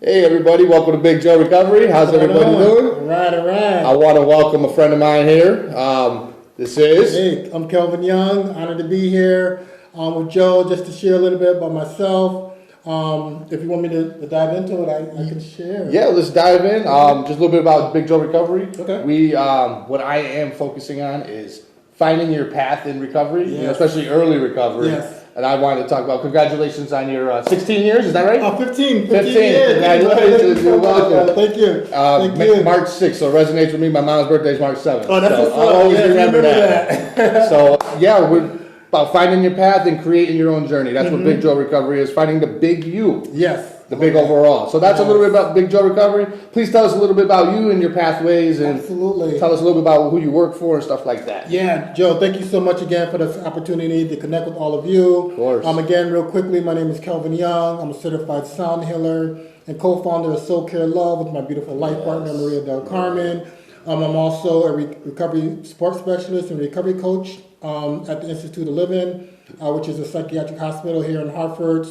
Hey everybody, welcome to Big Joe Recovery. How's everybody doing? All right. I want to welcome a friend of mine here. This is... Hey, I'm Kelvin Young. Honored to be here with Joe just to share a little bit about myself. If you want me to dive into it, I can share. Yeah, let's dive in. Just a little bit about Big Joe Recovery. Okay. What I am focusing on is finding your path in recovery, especially early recovery. Yes. And I wanted to talk about congratulations on your 16 years, is that right? 15 years. Congratulations, you're welcome. Thank you. Thank you. March 6th, so it resonates with me. My mom's birthday is March 7th. Oh, that's so what's I'll up. always Yes, remember that. So, yeah, we're about finding your path and creating your own journey. That's what Big Joe Recovery is, finding the big you. Yes. The big overall. So that's a little bit about Big Joe Recovery. Please tell us a little bit about you and your pathways, and Absolutely. Tell us a little bit about who you work for and stuff like that. Yeah, Joe, thank you so much again for this opportunity to connect with all of you. Of course. Again, real quickly, my name is Kelvin Young. I'm a certified sound healer and co-founder of Soul Care Love with my beautiful life partner, Maria Del Carmen. I'm also a recovery support specialist and recovery coach at the Institute of Living, which is a psychiatric hospital here in Hartford.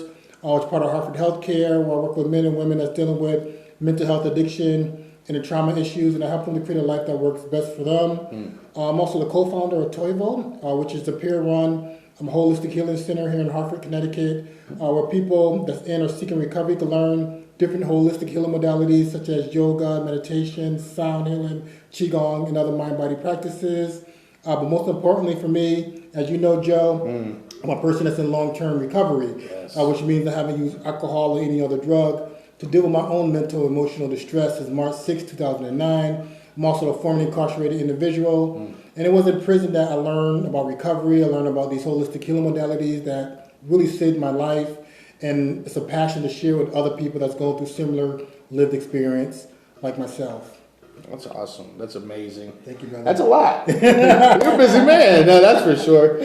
It's part of Hartford Healthcare, where I work with men and women that's dealing with mental health addiction and the trauma issues, and I help them to create a life that works best for them. I'm also the co-founder of Toivo, which is the peer-run holistic healing center here in Hartford, Connecticut, where people that's in or seeking recovery can learn different holistic healing modalities such as yoga, meditation, sound healing, qigong, and other mind-body practices. But most importantly for me, as you know, Joe, I'm a person that's in long-term recovery, which means I haven't used alcohol or any other drug to deal with my own mental and emotional distress since March 6, 2009. I'm also a formerly incarcerated individual. And it was in prison that I learned about recovery. I learned about these holistic healing modalities that really saved my life. And it's a passion to share with other people that's going through similar lived experience like myself. That's awesome. That's amazing. Thank you, brother. That's a lot. You're a busy man. No, that's for sure.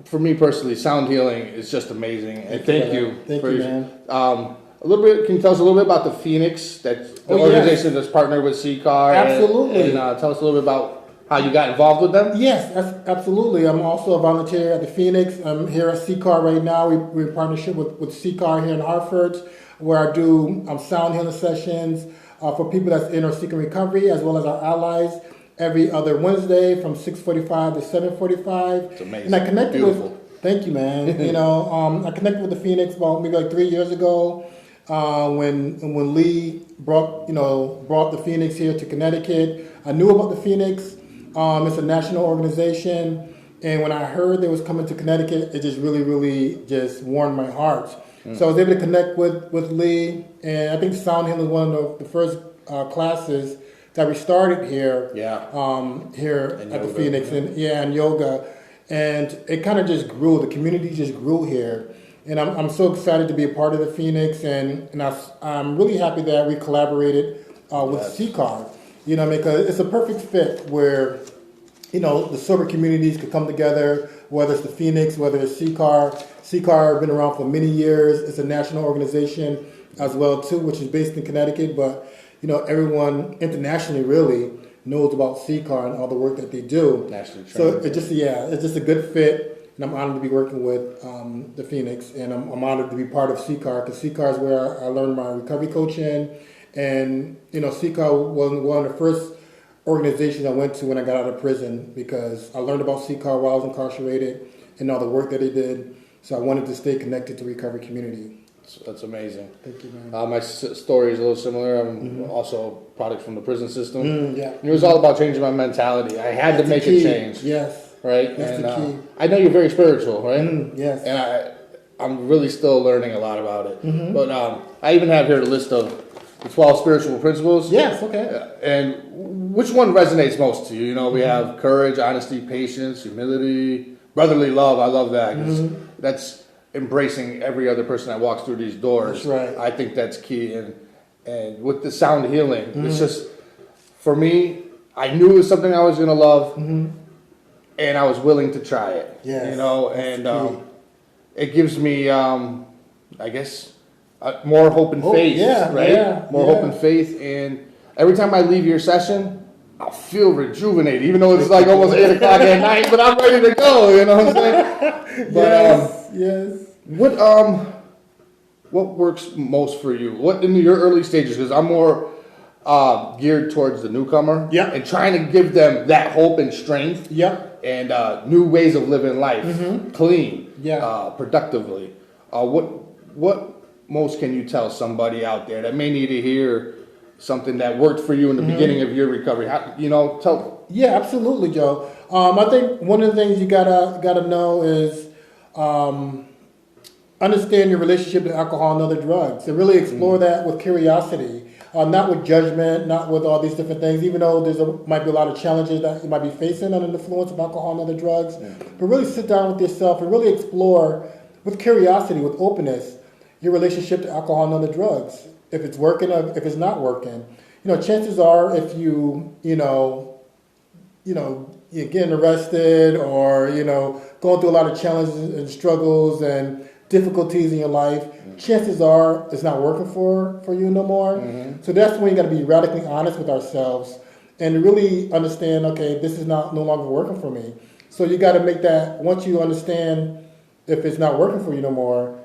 For me personally, sound healing is just amazing. And thank you, man. A little bit. Can you tell us a little bit about the Phoenix, that the organization that's partnered with CCAR? Absolutely. And tell us a little bit about how you got involved with them. Yes, absolutely. I'm also a volunteer at the Phoenix. I'm here at CCAR right now. We're in partnership with CCAR here in Hartford, where I do sound healing sessions for people that's in or seeking recovery, as well as our allies, every other Wednesday from 6:45 to 7:45. It's amazing. And I connected Beautiful. Thank you, man. I connected with the Phoenix about maybe like 3 years ago when Lee brought the Phoenix here to Connecticut. I knew about the Phoenix. It's a national organization, and when I heard they was coming to Connecticut, it just really just warmed my heart. So I was able to connect with Lee, and I think sound healing was one of the first classes that we started here. Here at the Phoenix, and yoga, and it kind of just grew. The community just grew here, and I'm so excited to be a part of the Phoenix, and I'm really happy that we collaborated with CCAR. Because it's a perfect fit where the sober communities could come together, whether it's the Phoenix, whether it's CCAR. CCAR has been around for many years. It's a national organization as well, too, which is based in Connecticut. But, everyone internationally really knows about CCAR and all the work that they do. Nationally trained. So it's just a good fit. And I'm honored to be working with the Phoenix. And I'm honored to be part of CCAR, because CCAR is where I learned my recovery coaching. And, CCAR was one of the first organizations I went to when I got out of prison, because I learned about CCAR while I was incarcerated and all the work that they did. So I wanted to stay connected to the recovery community. That's amazing. Thank you, man. My story is a little similar. I'm also a product from the prison system. Yeah. It was all about changing my mentality. I had to make a change. Yes. Right? That's the key. I know you're very spiritual, right? Yes. And I'm really still learning a lot about it. But I even have here a list of the 12 spiritual principles. Yes, okay. And which one resonates most to you? We have courage, honesty, patience, humility, brotherly love. I love that, 'cause that's embracing every other person that walks through these doors. That's right. I think that's key. And with the sound healing, it's just, for me, I knew it was something I was going to love, and I was willing to try it. Yes, and it gives me, I guess, more hope and faith, right? Yeah, more hope and faith. And every time I leave your session, I feel rejuvenated, even though it's like almost 8 o'clock at night, but I'm ready to go, you know what I'm saying? But, yes. What, what works most for you? What in your early stages? Because I'm more geared towards the newcomer. Yeah. And trying to give them that hope and strength. Yep. And new ways of living life, clean, Yeah. productively. What most can you tell somebody out there that may need to hear something that worked for you in the beginning of your recovery? Tell. Yeah, absolutely, Joe. I think one of the things you gotta know is understand your relationship to alcohol and other drugs, and really explore that with curiosity, not with judgment, not with all these different things. Even though might be a lot of challenges that you might be facing under the influence of alcohol and other drugs, but really sit down with yourself and really explore with curiosity, with openness, your relationship to alcohol and other drugs. If it's working, or if it's not working, chances are, if you're getting arrested, or going through a lot of challenges and struggles and difficulties in your life, chances are it's not working for you no more. So that's when you got to be radically honest with ourselves and really understand, okay, this is no longer working for me. So you got to make that, once you understand if it's not working for you no more,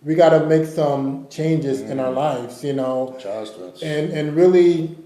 we got to make some changes in our lives, Adjustments. and really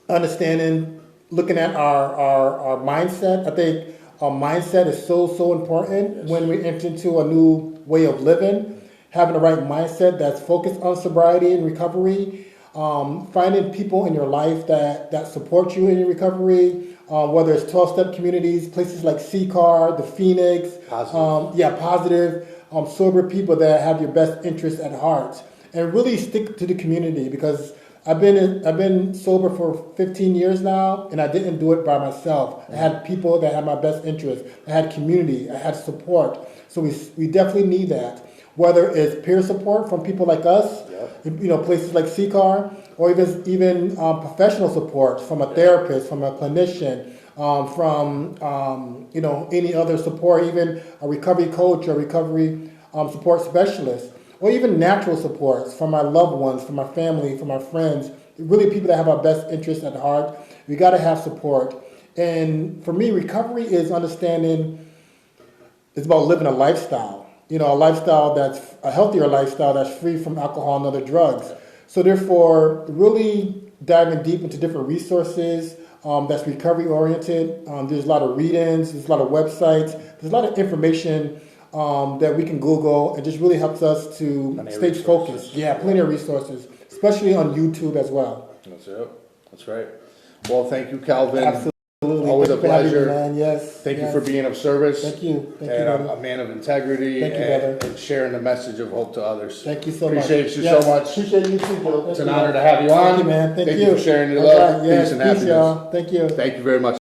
understanding, looking at our mindset. I think our mindset is so important when we enter into a new way of living. Having the right mindset that's focused on sobriety and recovery, finding people in your life that support you in your recovery, whether it's 12-step communities, places like CCAR, the Phoenix, positive, sober people that have your best interests at heart, and really stick to the community, because I've been sober for 15 years now, and I didn't do it by myself. I had people that had my best interest. I had community. I had support. So we definitely need that. Whether it's peer support from people like us, places like CCAR, or even professional support from a therapist, from a clinician, from any other support, even a recovery coach or recovery support specialist, or even natural supports from my loved ones, from my family, from my friends, really people that have our best interests at heart. We got to have support. And for me, recovery is understanding, it's about living a lifestyle, a lifestyle that's a healthier lifestyle that's free from alcohol and other drugs. So therefore, really diving deep into different resources that's recovery oriented. There's a lot of read-ins, there's a lot of websites, there's a lot of information that we can Google, and just really helps us to stay focused. Yeah, plenty of resources, especially on YouTube as well. That's it. That's right. Well, thank you, Kelvin. Absolutely. Always a pleasure. Man. Yes. Thank you for being of service. Thank you. Thank you, and brother. a man of integrity. Thank you, brother. And sharing the message of hope to others. Thank you so Appreciate much. you so much. Appreciate you too, Joe. It's an honor to have you on. Thank you, man. Thank you. Thank you for sharing your All love, right. Yes, peace, and peace, happiness. y'all. Thank you. Thank you very much.